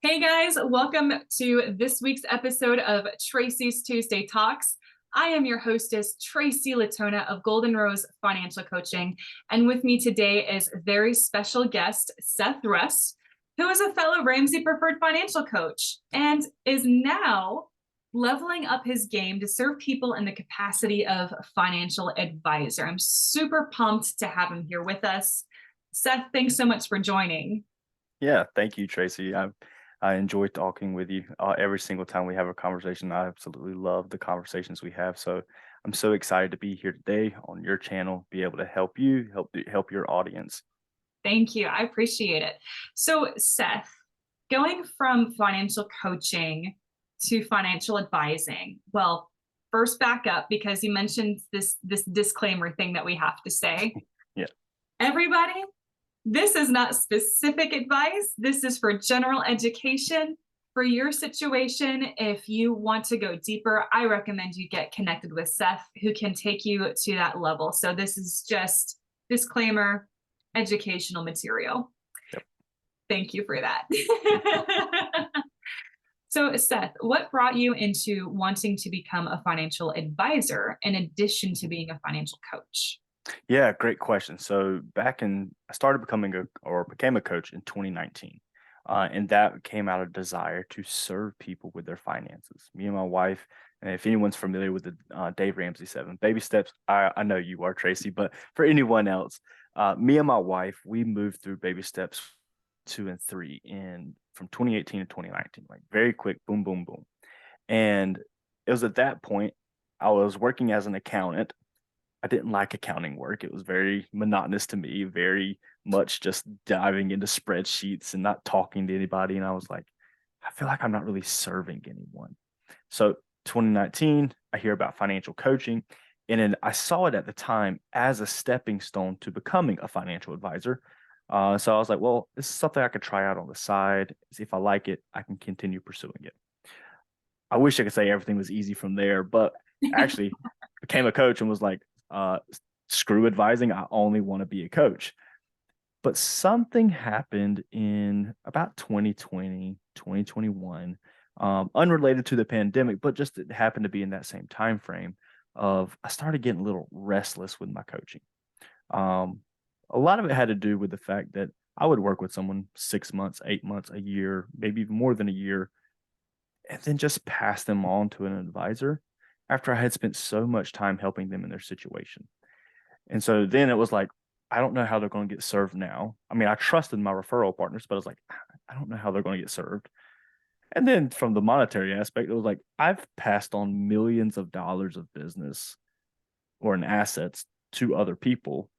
Hey guys, welcome to this week's episode of Tracy's Tuesday Talks. I am your hostess, Tracy Latona of Golden Rose Financial Coaching. And with me today is a very special guest, Seth Russ, who is a fellow Ramsey Preferred Financial Coach and is now leveling up his game to serve people in the capacity of financial advisor. I'm super pumped to have him here with us. Seth, thanks so much for joining. Yeah, thank you, Tracy. I enjoy talking with you every single time we have a conversation. I absolutely love the conversations we have. So I'm so excited to be here today on your channel, be able to help you, help your audience. Thank you. I appreciate it. So, Seth, going from financial coaching to financial advising, well, first back up because you mentioned this disclaimer thing that we have to say. Yeah. Everybody, this is not specific advice. This is for general education. For your situation, if you want to go deeper, I recommend you get connected with Seth, who can take you to that level. So this is just disclaimer, educational material. Yep. Thank you for that. So, Seth, what brought you into wanting to become a financial advisor in addition to being a financial coach? Yeah, great question. So I started became a coach in 2019. And that came out of desire to serve people with their finances. Me and my wife, and if anyone's familiar with the Dave Ramsey 7 baby steps, I know you are, Tracy, but for anyone else, me and my wife, we moved through baby steps 2 and 3 from 2018 to 2019, like very quick, boom, boom, boom. And it was at that point I was working as an accountant. I didn't like accounting work. It was very monotonous to me, very much just diving into spreadsheets and not talking to anybody. And I was like, I feel like I'm not really serving anyone. So 2019, I hear about financial coaching. And then I saw it at the time as a stepping stone to becoming a financial advisor. So I was like, well, this is something I could try out on the side. See if I like it, I can continue pursuing it. I wish I could say everything was easy from there, but actually became a coach and was like, uh, screw advising. I only want to be a coach. But something happened in about 2020, 2021, unrelated to the pandemic, but just it happened to be in that same time frame of I started getting a little restless with my coaching. Um, a lot of it had to do with the fact that I would work with someone 6 months, 8 months, a year, maybe even more than a year, and then just pass them on to an advisor after I had spent so much time helping them in their situation. And so then it was like, I don't know how they're going to get served now. I mean, I trusted my referral partners, but I was like, I don't know how they're going to get served. And then from the monetary aspect, it was like, I've passed on millions of dollars of business or in assets to other people.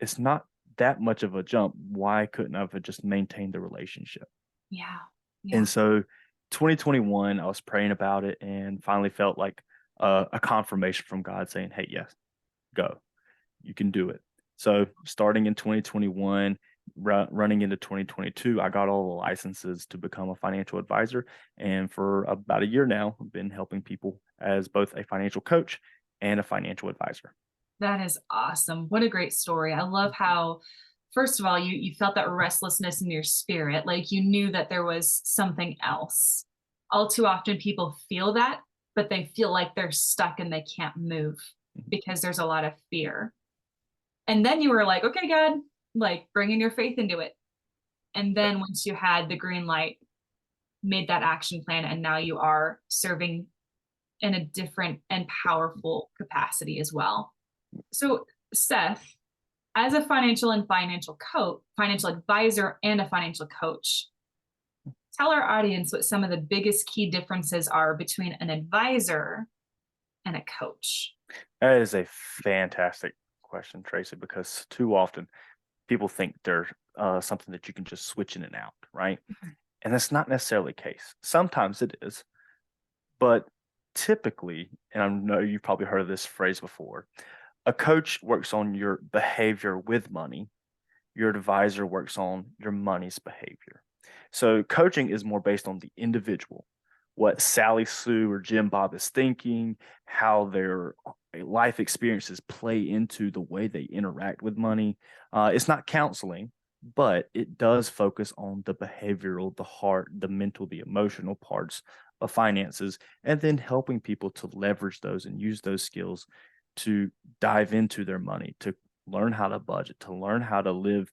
It's not that much of a jump. Why couldn't I have just maintained the relationship? Yeah. Yeah. And so 2021, I was praying about it and finally felt like a confirmation from God saying, hey, yes, go. You can do it. So starting in 2021, running into 2022, I got all the licenses to become a financial advisor. And for about a year now, I've been helping people as both a financial coach and a financial advisor. That is awesome. What a great story. I love how, first of all, you felt that restlessness in your spirit, like you knew that there was something else. All too often people feel that, but they feel like they're stuck and they can't move because there's a lot of fear. And then you were like, okay, God, like bringing your faith into it. And Yep. then once you had the green light, made that action plan, and now you are serving in a different and powerful capacity as well. So, Seth, as a financial and financial coach, financial advisor, and a financial coach, tell our audience what some of the biggest key differences are between an advisor and a coach. That is a fantastic question, Tracy, because too often people think they're something that you can just switch in and out, right? And that's not necessarily the case. Sometimes it is, but typically, and I know you've probably heard of this phrase before, a coach works on your behavior with money. Your advisor works on your money's behavior. So coaching is more based on the individual, what Sally Sue or Jim Bob is thinking, how their life experiences play into the way they interact with money. It's not counseling. but it does focus on the behavioral, the heart, the mental, the emotional parts of finances, and then helping people to leverage those and use those skills to dive into their money, to learn how to budget, to learn how to live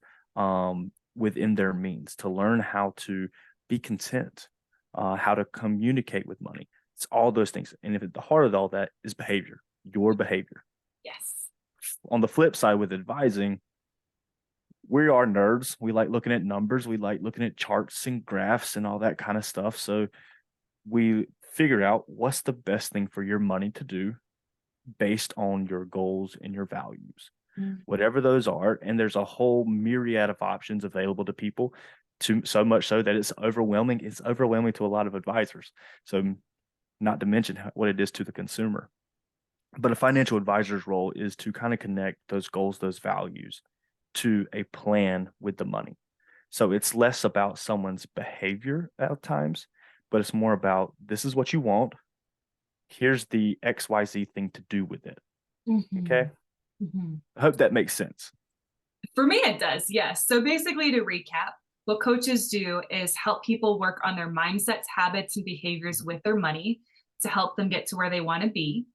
within their means, to learn how to be content, how to communicate with money. It's all those things. And if at the heart of all that is behavior, your behavior. Yes. On the flip side with advising, we are nerds. We like looking at numbers. We like looking at charts and graphs and all that kind of stuff. So we figure out what's the best thing for your money to do based on your goals and your values, whatever those are. And there's a whole myriad of options available to people, to so much so that it's overwhelming. It's overwhelming to a lot of advisors. So not to mention what it is to the consumer. But a financial advisor's role is to kind of connect those goals, those values to a plan with the money. So it's less about someone's behavior at times, but it's more about, this is what you want. Here's the XYZ thing to do with it. Okay. I hope that makes sense. For me, it does. Yes. So basically, to recap, what coaches do is help people work on their mindsets, habits, and behaviors with their money to help them get to where they want to be.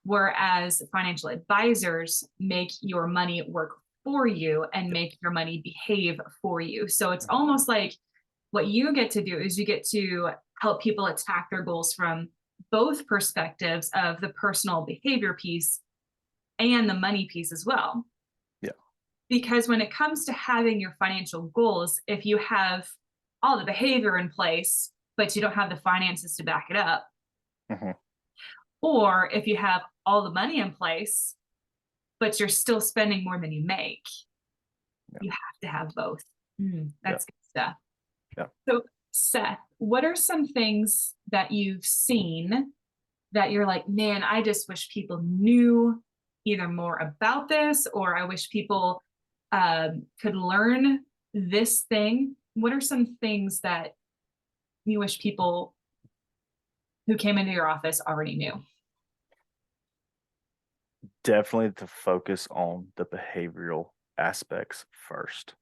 Whereas financial advisors make your money work for you and make your money behave for you. So it's almost like what you get to do is you get to help people attack their goals from both perspectives of the personal behavior piece and the money piece as well. Yeah. Because when it comes to having your financial goals, if you have all the behavior in place, but you don't have the finances to back it up, or if you have all the money in place, but you're still spending more than you make, you have to have both. That's good stuff. Yeah. So, Seth, what are some things that you've seen that you're like, man, I just wish people knew either more about this, or I wish people could learn this thing? What are some things that you wish people who came into your office already knew? Definitely to focus on the behavioral aspects first.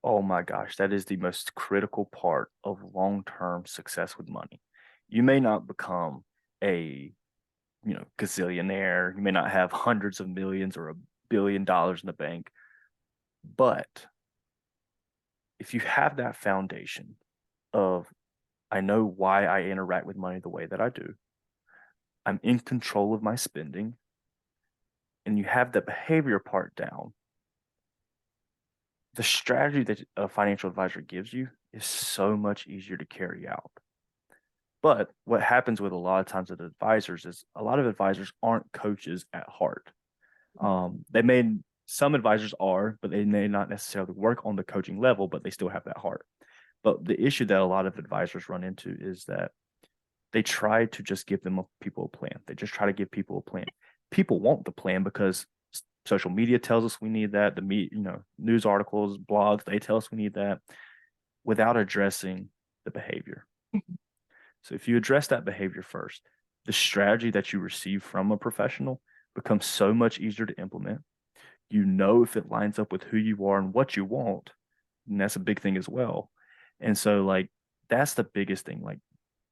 Oh my gosh, that is the most critical part of long-term success with money. You may not become a, gazillionaire. You may not have hundreds of millions or $1 billion in the bank. But if you have that foundation of, I know why I interact with money the way that I do, I'm in control of my spending, and you have the behavior part down, the strategy that a financial advisor gives you is so much easier to carry out. But what happens with a lot of times with advisors is a lot of advisors aren't coaches at heart. Some advisors are, but they may not necessarily work on the coaching level, but they still have that heart. But the issue that a lot of advisors run into is that they try to just give people a plan. They just try to give people a plan. People want the plan because social media tells us we need that. News articles, blogs, they tell us we need that, without addressing the behavior. So if you address that behavior first, the strategy that you receive from a professional becomes so much easier to implement. You know if it lines up with who you are and what you want, and that's a big thing as well. And so that's the biggest thing.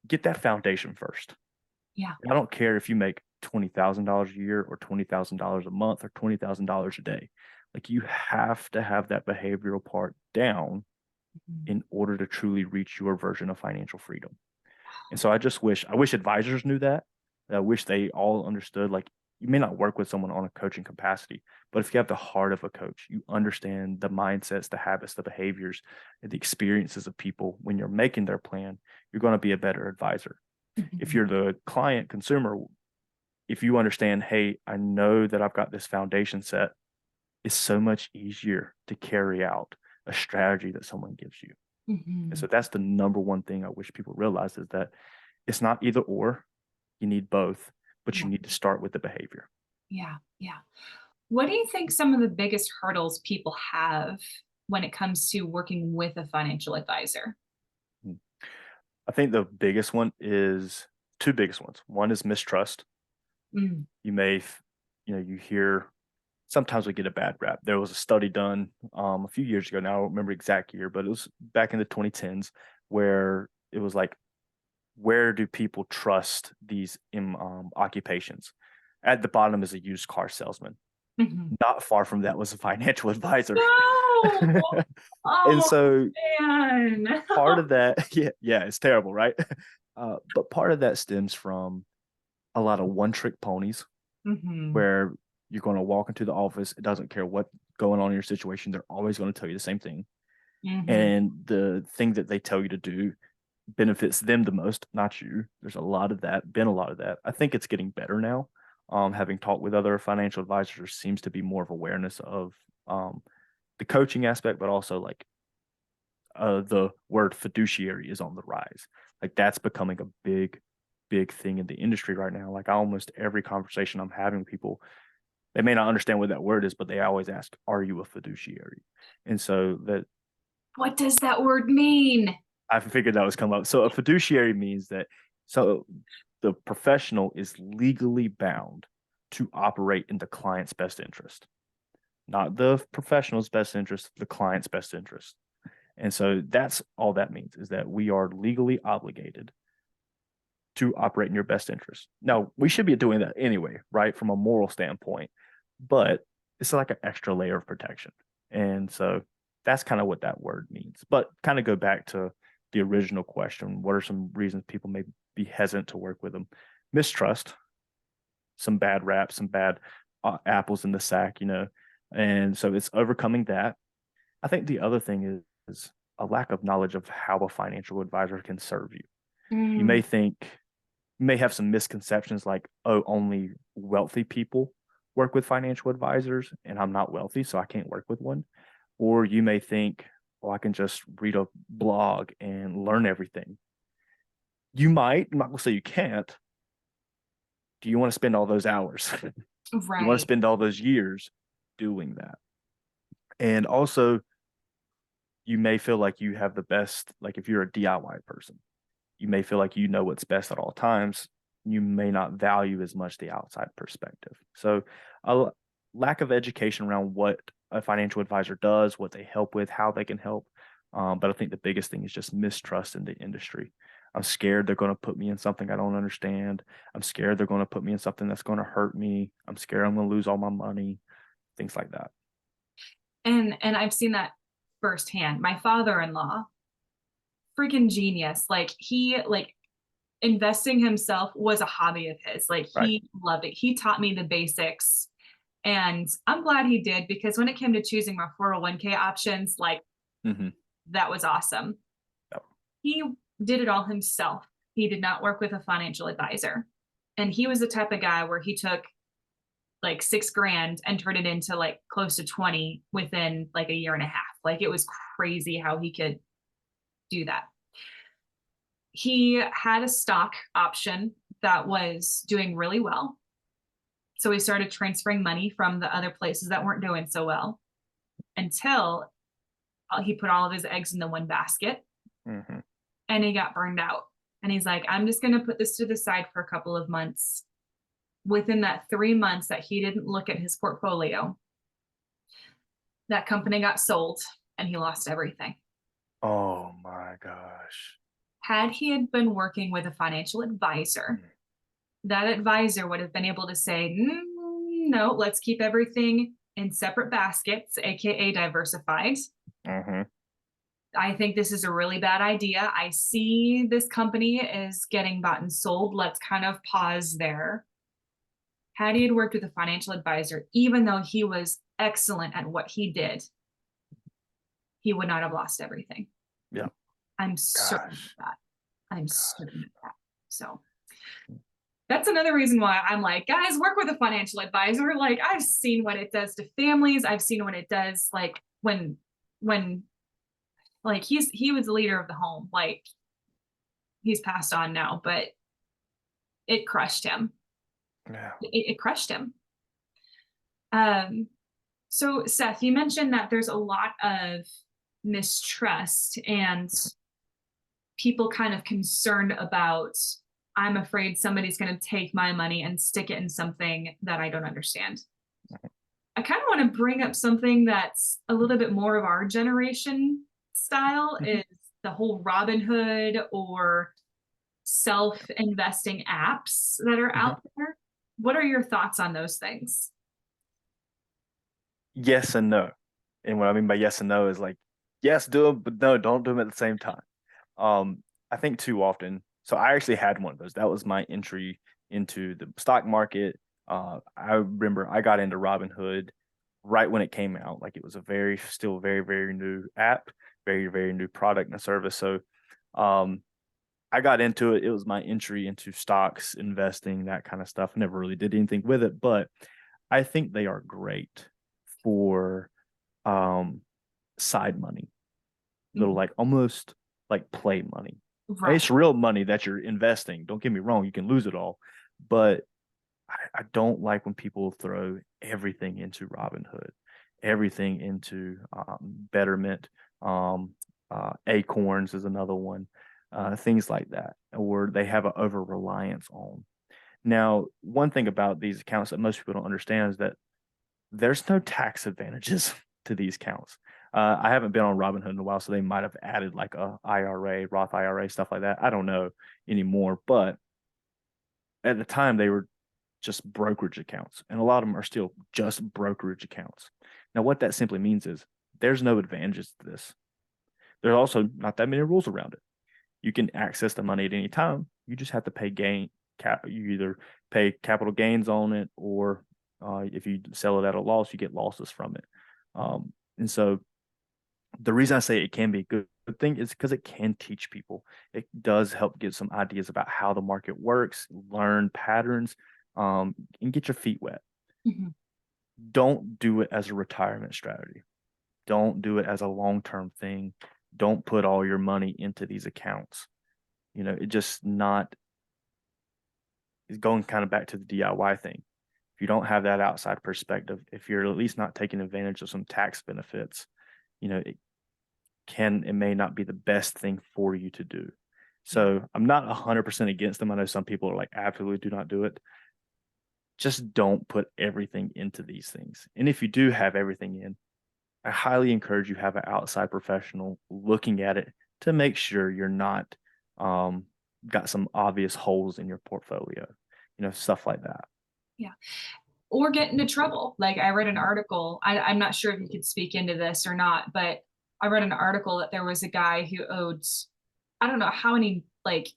Get that foundation first. Yeah. I don't care if you make $20,000 a year or $20,000 a month or $20,000 a day. You have to have that behavioral part down in order to truly reach your version of financial freedom. And so I wish advisors knew that. I wish they all understood, you may not work with someone on a coaching capacity, but if you have the heart of a coach, you understand the mindsets, the habits, the behaviors, the experiences of people when you're making their plan, you're going to be a better advisor. If you're the client consumer, if you understand, hey, I know that I've got this foundation set, it's so much easier to carry out a strategy that someone gives you. And so that's the number one thing I wish people realize, is that it's not either or. You need both, but you need to start with the behavior. Yeah. Yeah. What do you think some of the biggest hurdles people have when it comes to working with a financial advisor? I think the biggest one is two biggest ones. One is mistrust. You may, you hear sometimes we get a bad rap. There was a study done a few years ago. Now I don't remember exact year, but it was back in the 2010s where it was like, where do people trust these occupations? At the bottom is a used car salesman. Mhm. Not far from that was a financial advisor. No. And Oh so man. part of that, yeah, it's terrible, right? But part of that stems from a lot of one-trick ponies Mhm. where you're going to walk into the office. It doesn't care what's going on in your situation. They're always going to tell you the same thing. Mhm. And the thing that they tell you to do benefits them the most, not you. There's a lot of that, been a lot of that. I think it's getting better now. Having talked with other financial advisors, there seems to be more of awareness of the coaching aspect, but also like the word fiduciary is on the rise. Like that's becoming a big thing in the industry right now. Like almost every conversation I'm having with people, they may not understand what that word is, but they always ask, "Are you a fiduciary?" And so that What does that word mean? I figured that was come up. So a fiduciary means that so the professional is legally bound to operate in the client's best interest, not the professional's best interest, the client's best interest. And so that's all that means is that we are legally obligated to operate in your best interest. Now, we should be doing that anyway, right? From a moral standpoint, but it's like an extra layer of protection. And so that's kind of what that word means. But kind of go back to the original question, what are some reasons people may be hesitant to work with them? Mistrust, some bad rap, some bad apples in the sack, and so it's overcoming that. I think the other thing is a lack of knowledge of how a financial advisor can serve you. You Mm. may think, you may have some misconceptions like, oh, only wealthy people work with financial advisors, and I'm not wealthy, so I can't work with one. Or you may think, well, I can just read a blog and learn everything. You might, I'm not going to say you can't. Do you want to spend all those hours? You want to Right. spend all those years doing that? And also, you may feel like you have the best, like if you're a DIY person, you may feel like you know what's best at all times. You may not value as much the outside perspective. So, a lack of education around what a financial advisor does, what they help with, how they can help. But I think the biggest thing is just mistrust in the industry. I'm scared they're going to put me in something I don't understand. I'm scared they're going to put me in something that's going to hurt me. I'm scared I'm going to lose all my money, things like that. And I've seen that firsthand. My father-in-law, freaking genius. Like investing himself was a hobby of his. Like Right. he loved it. He taught me the basics. And I'm glad he did because when it came to choosing my 401k options, like Mm-hmm. that was awesome. Yep. He did it all himself. He did not work with a financial advisor. And he was the type of guy where he took like 6 grand and turned it into like close to 20 within like a year and a half. Like it was crazy how he could do that. He had a stock option that was doing really well. So he started transferring money from the other places that weren't doing so well until he put all of his eggs in the one basket Mm-hmm. and he got burned out. And he's like, I'm just going to put this to the side for a couple of months. Within that 3 months that he didn't look at his portfolio, that company got sold and he lost everything. Oh my gosh. Had he had been working with a financial advisor, that advisor would have been able to say, no, let's keep everything in separate baskets, aka diversified. Mm-hmm. I think this is a really bad idea. I see this company is getting bought and sold. Let's kind of pause there. Had he had worked with a financial advisor, even though he was excellent at what he did, he would not have lost everything. Yeah. I'm certain of Gosh. that. I'm certain Gosh. of that. So that's another reason why I'm like, guys, work with a financial advisor. Like I've seen what it does to families. I've seen what it does like when like he was the leader of the home. Like he's passed on now, but it crushed him. Yeah. It crushed him. Um, so Seth, you mentioned that there's a lot of mistrust and people kind of concerned about, I'm afraid somebody's going to take my money and stick it in something that I don't understand. I kind of want to bring up something that's a little bit more of our generation style Mhm. is the whole Robinhood or self-investing apps that are Mhm. out there. What are your thoughts on those things? Yes and no. And what I mean by yes and no is like, yes, do them, but no, don't do them at the same time. I think too often. So I actually had one of those. That was my entry into the stock market. I remember I got into Robinhood right when it came out. Like it was a still very, very new app, very, very new product and service. So, um, I got into it. It was my entry into stocks, investing, that kind of stuff. Never really did anything with it, but I think they are great for um side money, little Mhm. like almost like play money. Right. It's real money that you're investing. Don't get me wrong, you can lose it all, but I don't like when people throw everything into Robinhood, everything into Betterment, Acorns is another one, things like that, or they have an over reliance on. Now, one thing about these accounts that most people don't understand is that there's no tax advantages to these counts. I haven't been on Robinhood in a while, so they might have added like a IRA, Roth IRA, stuff like that. I don't know anymore, but at the time they were just brokerage accounts, and a lot of them are still just brokerage accounts. Now, what that simply means is there's no advantages to this. There's also not that many rules around it. You can access the money at any time. You just have to pay you either pay capital gains on it, or if you sell it at a loss, you get losses from it. And so the reason I say it can be a good thing is because it can teach people. It does help give some ideas about how the market works, learn patterns, and get your feet wet. Mhm. Don't do it as a retirement strategy. Don't do it as a long-term thing. Don't put all your money into these accounts. It just not is going kind of back to the DIY thing. If you don't have that outside perspective, if you're at least not taking advantage of some tax benefits, it may not be the best thing for you to do. Yeah. So I'm not 100% against them. I know some people are like, absolutely do not do it. Just don't put everything into these things. And if you do have everything in, I highly encourage you have an outside professional looking at it to make sure you're not um, got some obvious holes in your portfolio, stuff like that. Yeah. Or get into trouble. Like I read an article, I'm not sure if you could speak into this or not, but I read an article that there was a guy who owed, I don't know how many, like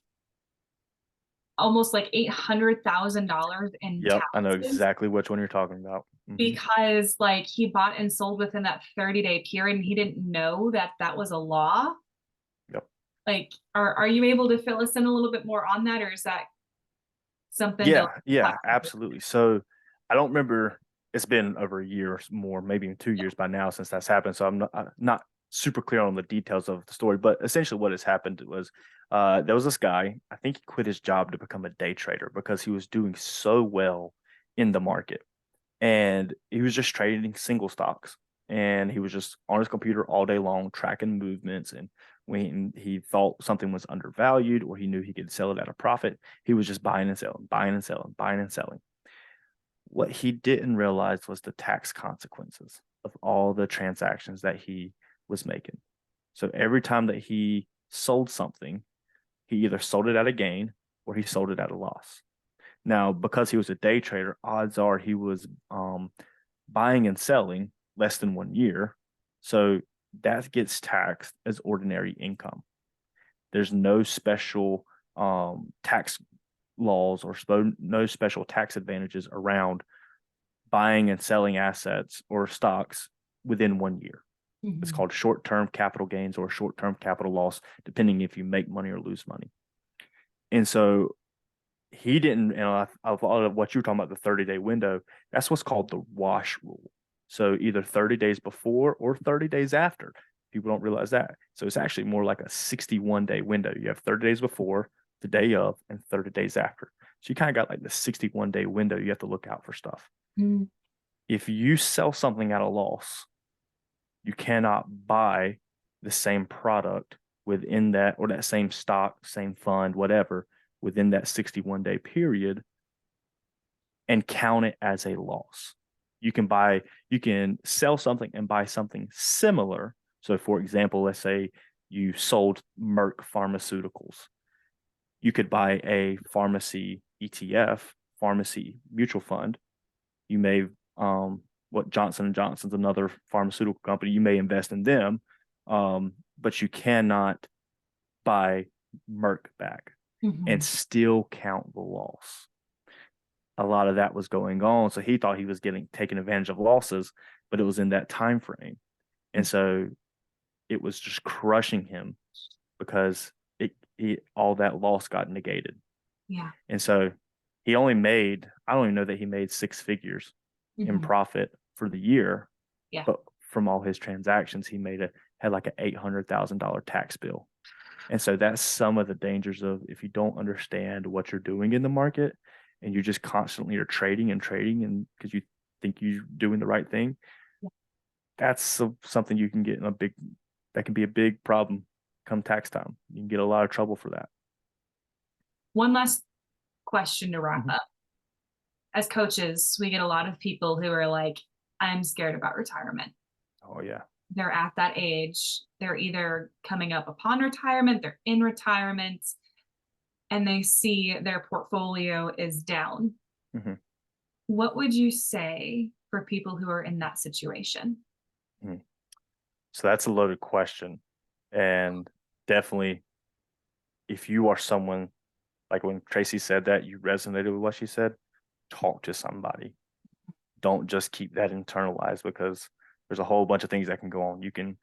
almost like $800,000 in Yep, I know taxes exactly which one you're talking about. because like he bought and sold within that 30-day period and he didn't know that that was a law. Yep. Like, are you able to fill us in a little bit more on that, or is that something to Yeah, yeah, absolutely. So I don't remember. It's been over a year or more, maybe even 2 years by now since that's happened. So I'm not super clear on the details of the story, but essentially what has happened was there was this guy. I think he quit his job to become a day trader because he was doing so well in the market, and he was just trading single stocks, and he was just on his computer all day long tracking movements, and when he thought something was undervalued or he knew he could sell it at a profit, he was just buying and selling, buying and selling, buying and selling. What he didn't realize was the tax consequences of all the transactions that he was making. So every time that he sold something, he either sold it at a gain or he sold it at a loss. Now, because he was a day trader, odds are he was buying and selling less than 1 year. So that gets taxed as ordinary income. There's no special tax laws or no special tax advantages around buying and selling assets or stocks within 1 year. It's Mhm. called short-term capital gains or short-term capital loss, depending if you make money or lose money. And so he didn't, of all of what you were talking about, the 30-day window, that's what's called the wash rule. So either 30 days before or 30 days after. People don't realize that. So it's actually more like a 61-day window. You have 30 days before, the day of, and 30 days after. So you kind of got like the 61-day window you have to look out for stuff. Mhm. If you sell something at a loss, you cannot buy the same product within that, or that same stock, same fund, whatever, within that 61-day period and count it as a loss. You can sell something and buy something similar. So for example, let's say you sold Merck Pharmaceuticals. You could buy a pharmacy ETF, pharmacy mutual fund. You may, what Johnson and Johnson's another pharmaceutical company. You may invest in them, but you cannot buy Merck back and still count the loss. A lot of that was going on, so he thought he was taking advantage of losses, but it was in that time frame, and so it was just crushing him because all that loss got negated. Yeah. And so he only made, I don't even know that he made six figures in profit for the year. Yeah. But from all his transactions, he had like an $800,000 tax bill. And so that's some of the dangers of if you don't understand what you're doing in the market and you just constantly are trading and because you think you're doing the right thing, that's something you can get that can be a big problem come tax time. You can get a lot of trouble for that. One last question to wrap up. As coaches, we get a lot of people who are like, I'm scared about retirement. Oh, yeah. They're at that age. They're either coming up upon retirement, they're in retirement, and they see their portfolio is down. What would you say for people who are in that situation? So that's a loaded question. And definitely, if you are someone, like when Tracy said that, you resonated with what she said, talk to somebody. Don't just keep that internalized because there's a whole bunch of things that can go on. You can,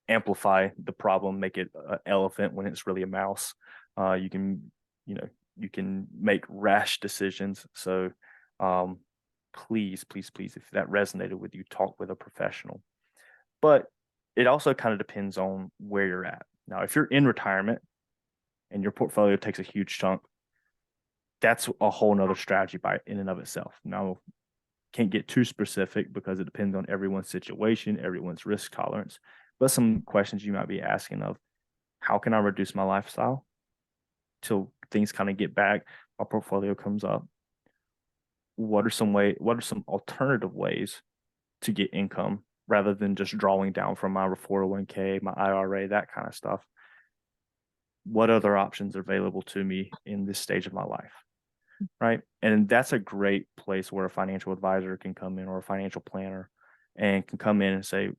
amplify the problem, make it an elephant when it's really a mouse. You can make rash decisions. So please, if that resonated with you, talk with a professional. But it also kind of depends on where you're at. Now, if you're in retirement and your portfolio takes a huge chunk, that's a whole nother strategy in and of itself. Now, can't get too specific because it depends on everyone's situation, everyone's risk tolerance. But some questions you might be asking of, how can I reduce my lifestyle till things kind of get back, my portfolio comes up? What are some alternative ways to get income rather than just drawing down from my 401k, my IRA, that kind of stuff? What other options are available to me in this stage of my life? Right. And that's a great place where a financial advisor can come in or a financial planner and can come in and say,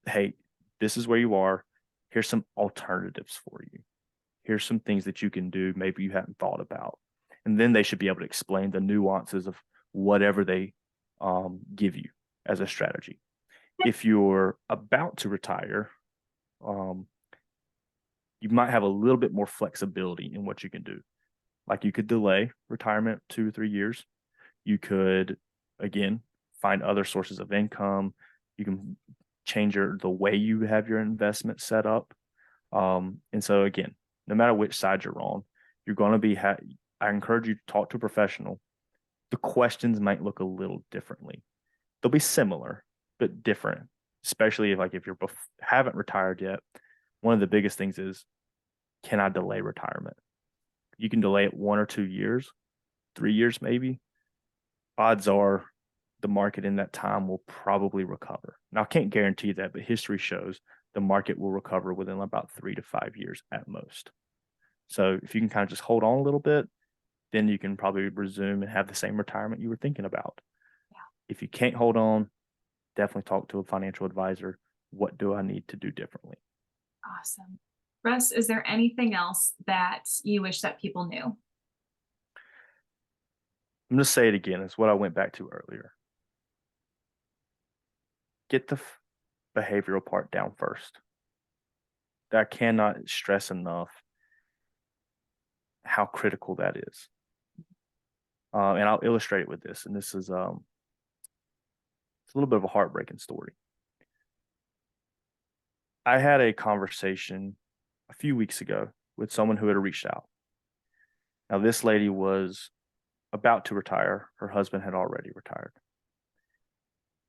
hey, this is where you are. Here's some alternatives for you. Here's some things that you can do maybe you hadn't thought about. And then they should be able to explain the nuances of whatever they give you as a strategy. If you're about to retire, you might have a little bit more flexibility in what you can do. Like you could delay retirement 2 or 3 years. You could, again, find other sources of income. You can change the way you have your investment set up. And so again, no matter which side you're on, you're going to be, I encourage you to talk to a professional. The questions might look a little differently. They'll be similar, but different, especially if you haven't retired yet. One of the biggest things is, can I delay retirement? You can delay it 1 or 2 years, 3 years maybe. Odds are the market in that time will probably recover. Now, I can't guarantee that, but history shows the market will recover within about 3 to 5 years at most. So if you can kind of just hold on a little bit, then you can probably resume and have the same retirement you were thinking about. Yeah. If you can't hold on, definitely talk to a financial advisor. What do I need to do differently? Awesome. Russ, is there anything else that you wish that people knew? I'm going to say it again. It's what I went back to earlier. Get the behavioral part down first. I cannot stress enough how critical that is. And I'll illustrate it with this. And this is it's a little bit of a heartbreaking story. I had a conversation a few weeks ago with someone who had reached out. Now, this lady was about to retire. Her husband had already retired.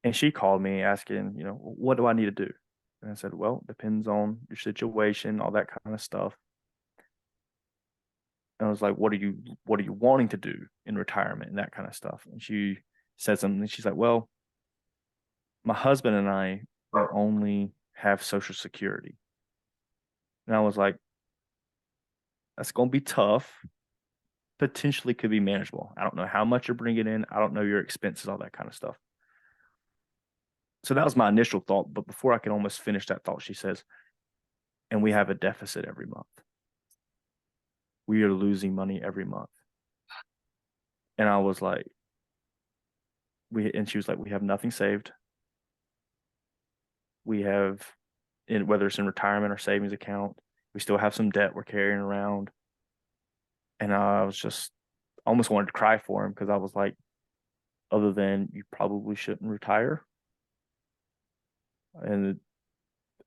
And she called me asking, what do I need to do? And I said, well, it depends on your situation, all that kind of stuff. And I was like, what are you wanting to do in retirement and that kind of stuff? And she said something. And she's like, well, my husband and I will only have Social Security. And I was like, that's going to be tough. Potentially could be manageable. I don't know how much you're bringing in. I don't know your expenses, all that kind of stuff. So that was my initial thought. But before I could almost finish that thought, she says, and we have a deficit every month. We are losing money every month. And I was like, and she was like, we have nothing saved. We have, whether it's in retirement or savings account, we still have some debt we're carrying around. And I was just almost wanted to cry for him because I was like, other than you probably shouldn't retire. And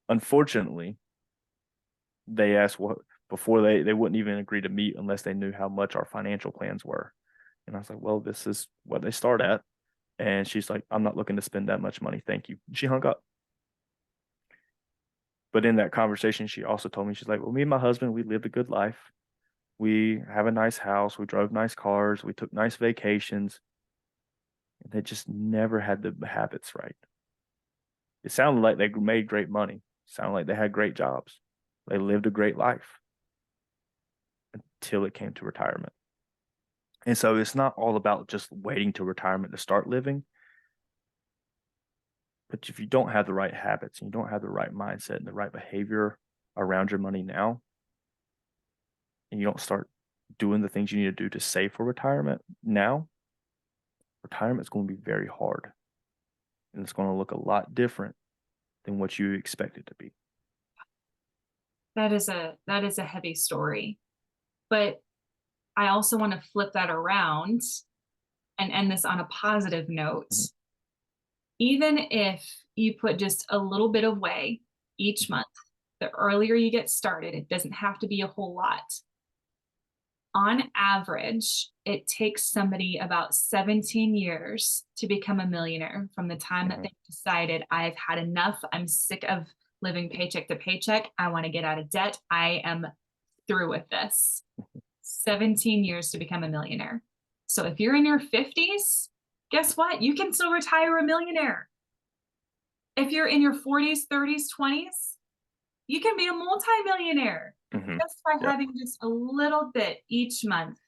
unfortunately, they asked what before they wouldn't even agree to meet unless they knew how much our financial plans were. And I was like, well, this is what they start at. And she's like, I'm not looking to spend that much money. Thank you. She hung up. But in that conversation, she also told me, she's like, well, me and my husband, we lived a good life. We have a nice house. We drove nice cars. We took nice vacations. And they just never had the habits right. It sounded like they made great money. It sounded like they had great jobs. They lived a great life until it came to retirement. And so it's not all about just waiting to retirement to start living. But if you don't have the right habits and you don't have the right mindset and the right behavior around your money now, and you don't start doing the things you need to do to save for retirement now, retirement is going to be very hard. And it's going to look a lot different than what you expect it to be. That is a heavy story. But I also want to flip that around and end this on a positive note. Mhm. Even if you put just a little bit away each month, the earlier you get started, it doesn't have to be a whole lot. On average, it takes somebody about 17 years to become a millionaire from the time that they decided, I've had enough. I'm sick of living paycheck to paycheck. I want to get out of debt. I am through with this. 17 years to become a millionaire. So if you're in your 50s, guess what? You can still retire a millionaire. If you're in your 40s, 30s, 20s, you can be a multimillionaire just by having just a little bit each month.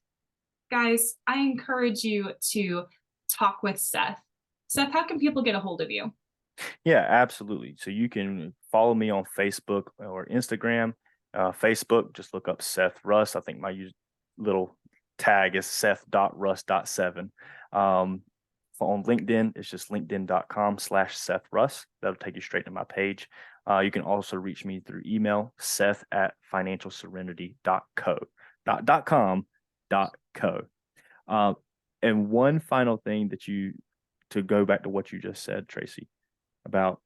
Guys, I encourage you to talk with Seth. Seth, how can people get a hold of you? Yeah, absolutely. So you can follow me on Facebook or Instagram. Facebook, just look up Seth Russ. I think my little tag is Seth.Russ.7. On LinkedIn, it's just linkedin.com/Seth Russ. That'll take you straight to my page. You can also reach me through email, seth@financialserenity.com.co. And one final thing to go back to what you just said, Tracy, about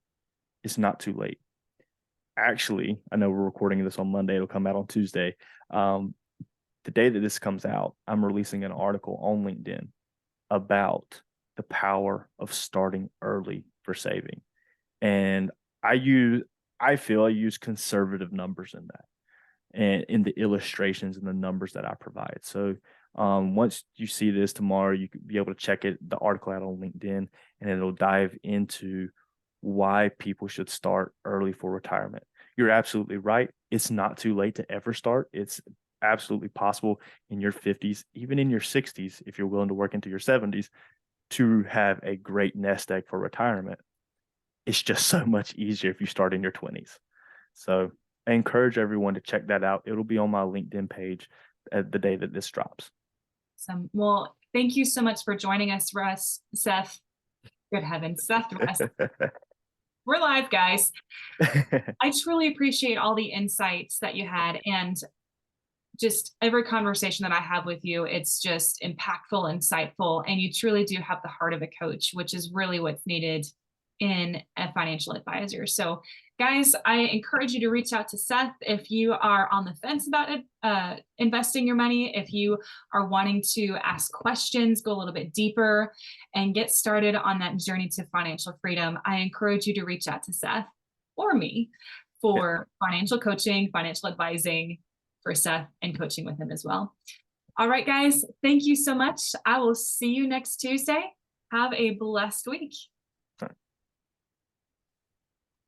it's not too late. Actually, I know we're recording this on Monday. It'll come out on Tuesday. The day that this comes out, I'm releasing an article on LinkedIn about the power of starting early for saving. And I feel I use conservative numbers in that and in the illustrations and the numbers that I provide. So once you see this tomorrow, you could be able to check the article out on LinkedIn, and it'll dive into why people should start early for retirement. You're absolutely right. It's not too late to ever start. It's absolutely possible in your 50s, even in your 60s, if you're willing to work into your 70s, to have a great nest egg for retirement. It's just so much easier if you start in your 20s. So I encourage everyone to check that out. It'll be on my LinkedIn page at the day that this drops. Well, thank you so much for joining us, Seth. Good heavens, Seth Russ. We're live, guys. I truly appreciate all the insights that you had, and just every conversation that I have with you, it's just impactful, insightful, and you truly do have the heart of a coach, which is really what's needed in a financial advisor. So guys, I encourage you to reach out to Seth if you are on the fence about it, investing your money. If you are wanting to ask questions, go a little bit deeper and get started on that journey to financial freedom, I encourage you to reach out to Seth or me for financial coaching, financial advising for Seth, and coaching with him as well. All right, guys, thank you so much. I will see you next Tuesday. Have a blessed week.